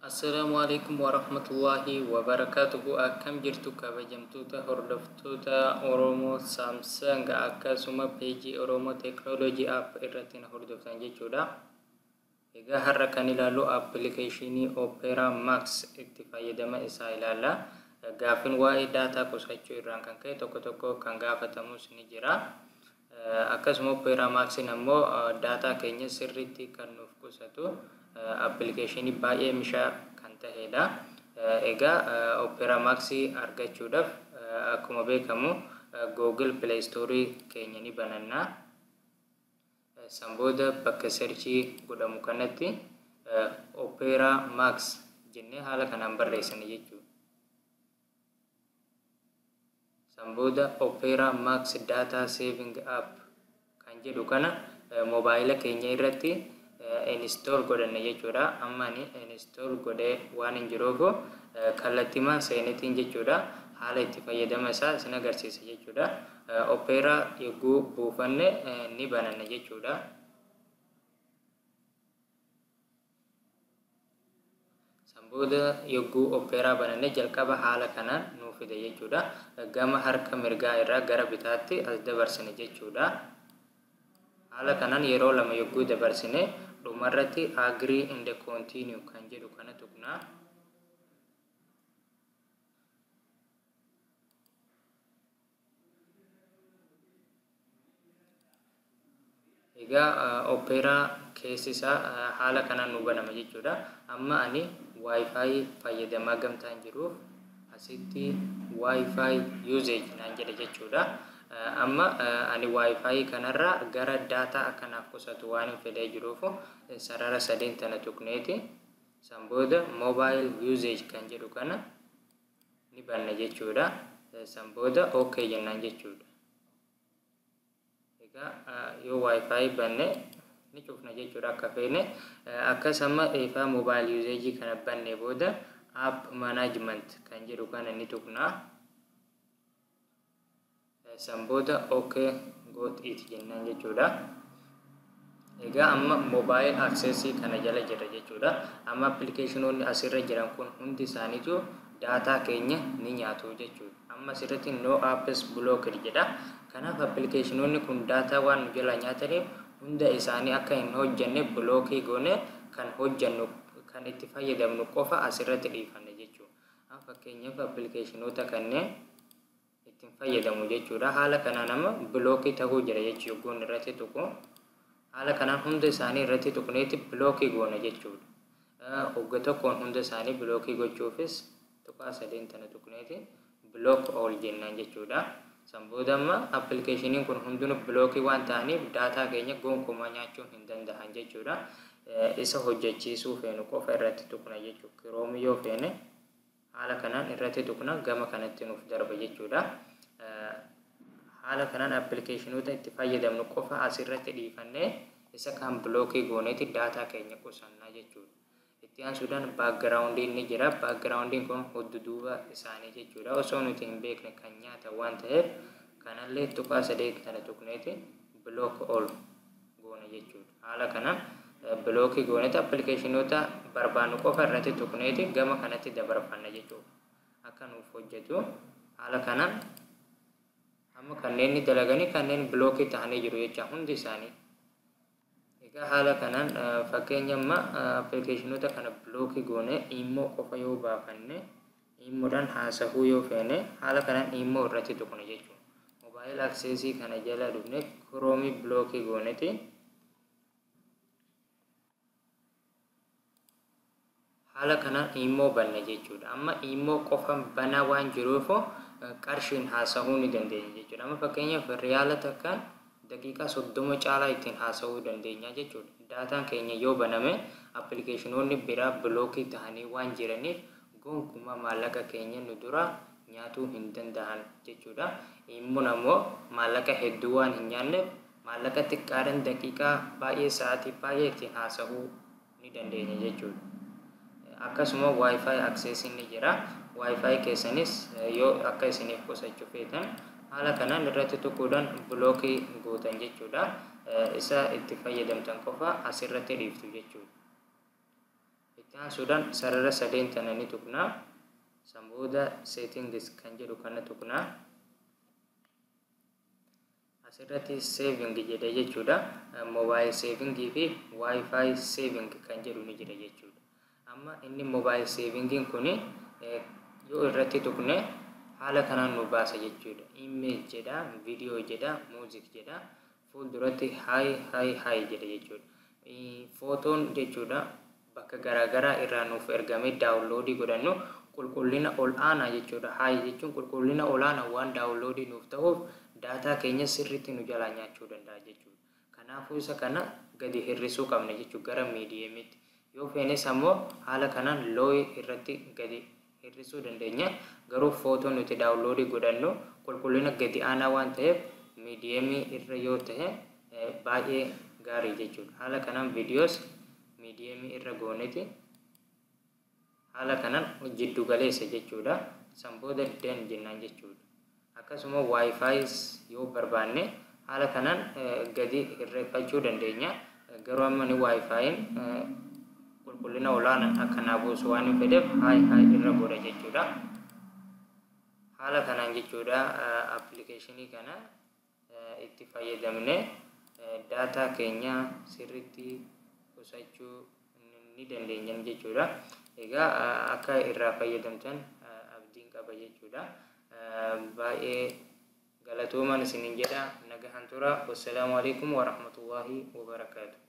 Assalamualaikum warahmatullahi wabarakatuh. Akkam jirtu kabajamtoota hordoftoota Oromoo Samsung akkasuma peejii Oromoo Teknoolojii app irratti na hordoftan jechuudha. Egaa har'a kan ilaallu appilikeeshinii Opera Max itti fayyadama isaa ilaalla. Gaaffiin waa'ee daataa qusachuu irraan kan ka'e tokko tokko kan gaafatamus ni jira. Akkasuma Opera Max ammoo daataa keenya sirriitti kan nuuf qusatu appilikeeshinii baay'ee mishaa kan ta'edha. Egaa Opera Max argachuudhaaf akkuma beekamu Google Play Store keenya ni bananna. San booda bakka searchii godhamu kanatti Opera Max jennee haala kanaan barreessina jechuudha. San booda Opera Max Data Saving App kan jedhu kana mobaayila keenya irratti install godhanna jechuudha. Amma ani install godhee waan hin jiruuf kallattiimaan seenetiin jechuudha. Haala itti fayyadama isaa isin agarsiisa jechuudha. Opera yogguu buufanne ni bananna jechuudha. San booda yogguu Opera bananne jalqaba haala kanaan nuuf fida jechuudha. Gama harka mirgaa irraa gara bitaatti as dabarsine jechuudha. Haala kanaan yeroo lama yogguu dabarsine dhumarratti agree and continue kan jedhu kana tuqna. Egaa Opera keessi isaa haala kanaan nu banama jechuudha. Amma ani Wi-Fi fayyadamaa gamtaan jiruuf asitti Wi-Fi usage naan jedha jechuudha. Amma ani Wi-Fi kanarraa gara daataa akkanaaf qusatu waan hin fedhee jiruuf sarara sadeen tana tuqneeti. San booda mobile usage kan jedhu kana ni banna jechuudha. San booda OK jennaan jechuudha. Egaa yoo Wi-Fi banne ni cufna jechuudha akka feene. Akkasuma ifaa mobile usage kana banne booda app management kan jedhu kana ni tuqna. San booda OK got it jennaan jechuudha. Egaa amma mobile access kana jala jira jechuudha. Amma appilikeeshinoonni asirra jiran kun hundi isaaniitu daataa keenya ni nyaatu jechuudha. Amma asirratti no apps blocked jedha. Kanaaf appilikeeshinoonni kun daataa waan nu jala nyaataniif hunda isaanii akka hin hojjenne blockii goone kan hojjennu kan itti fayyadamnu qofa asirratti dhiifanna jechuudha. Fakkeenyaaf appilikeeshinoota kanneen ittiin fayyadamu jechuudha. Haala kanaan amma blockii ta'uu jira jechuudha goon irratti tuqu. Haala kanaan hunda isaanii irratti tuqneeti blockii goona jechuudha. Hogga tokkoon hunda isaanii blockii gochuufis tuqaa sadeen tana tuqneeti block all jennaan jechuudha. San booda amma appilikeeshiniin kun hundinuu blockii waan ta'aniif daataa keenya gonkumaa nyaachuu hin danda'an jechuudha. Isa hojjechiisuu feenu qofa irratti tuqna jechuudha. Chrome yoo feene haala kanaan irratti tuqna gama kanatti nuuf darba jechuudha. Haala kanaan appilikeeshinoota itti fayyadamnu qofa asirratti dhiifannee isa kan blockii gooneeti daataa keenya qusannaa jechuudha. Itti aansuudhaan backgroundiin ni jira. Backgroundiin kun hudduuba isaanii jechuudha. Osoo nuti hin beekne kan nyaata waan ta'eef kanallee tuqaa sadee kana tuqneeti block all goona jechuudha. Haala kanaan blockii gooneeti appilikeeshinoota barbaannu qofa irratti tuqneeti gama kanatti dabarfanna jechuudha. Akka nuuf hojjetu haala kanaan amma kanneen ni dalaganii kanneen blockii ta'anii jiru jecha hundi isaanii. Egaa haala kanaan fakkeenya amma appilikeeshinoota kana blockii goone immoo qofa yoo baafanne immoodhaan haasa'uu yoo feene haala kanaan immoo irratti tuqna jechuudha. Mobile access kana jala dhufne Chrome blockii gooneeti. Haala kanaan immoo banna jechuudha. Amma immoo qofa banaa waan jiruuf qarshiin haasa'uu ni dandeenya jechuudha. Amma fakkeenyaaf riyaala takkaan daqiiqaa 30 caalaa ittiin haasa'uu dandeenya jechuudha. Daataan keenya yoo baname appilikeeshinoonni biraa blockii ta'anii waan jiraniif gonkumaa maallaqa keenya nu dura nyaatuu hin danda'an jechuudha. Immoon ammoo maallaqa hedduu waan hin nyaanneef maallaqa xiqqaadhaan daqiiqaa baay'ee sa'aatii baay'ee ittiin haasa'uu ni dandeenya jechuudha. Akkasuma Wi-Fi access ni jira. Wi-Fi keessanis yoo akka isiniif qusachuu feetan haala kanaan irratti tuquudhaan blockii gootan jechuudha. Isa itti fayyadamtan qofa asirratti dhiiftu jechuudha. Itaan sudan sarara sadeen tanani tuqna samboda settings kan jedhu kana tuqna asirratti saving jedha jechuudha. Mobile saving fi wifi saving kan jedhu ni jira jechuudha. Amma inni mobile saving kuni yoo irratti tuqne haala kanaan nu baasa jechuudha. Image jedha, video jedha, music jedha, fuulduratti hi jedha jechuudha. Footoon jechuudha bakka garaagaraa irraa nuuf ergame daawunloodii godhannu qulqullina ol aanaa jechuudha. Hi jechuun qulqullina ol aanaa waan daawunloodii nuuf ta'uuf daataa keenya sirriitti nu jalaa nyaachuu danda'a jechuudha. Kanaafuu isa kana gadi hir'isuu qabna jechuudha gara miidiyeemiitti. Yoo feenes ammoo haala kanaan loo irratti gadi hir'isuu dandeenya. Garuu footoo nuti daawunloodii godhannu qulqullina gadi aanaa waan ta'eef miidiyeemii irra yoo ta'e baay'ee gaarii jechuudha. Haala kanaan viidiyoos miidiyeemii irra gooneti haala kanaan jiddu galeessa jechuudha. Sanbooda den jennaan jechuudha. Akkasuma wifi yoo barbaanne haala kanaan gadi hir'ifachuu dandeenya. Garuu amma ni wifiin qulqullina olaanaan akka naa buusu waan hin fedheef hi irra godha jechuudha. Haala kanaan jechuudha appilikeeshinii kana itti fayyadamne daataa keenya sirriitti qusachuu ni dandeenya jechuudha. Egaa akka irraa fayyadamtan abdiin qaba jechuudha. Baay'ee galatoomaa isiniin jedha. Nagahaan tura. Wassalaamu alaikum warahmatullaahi wabarakaatuh.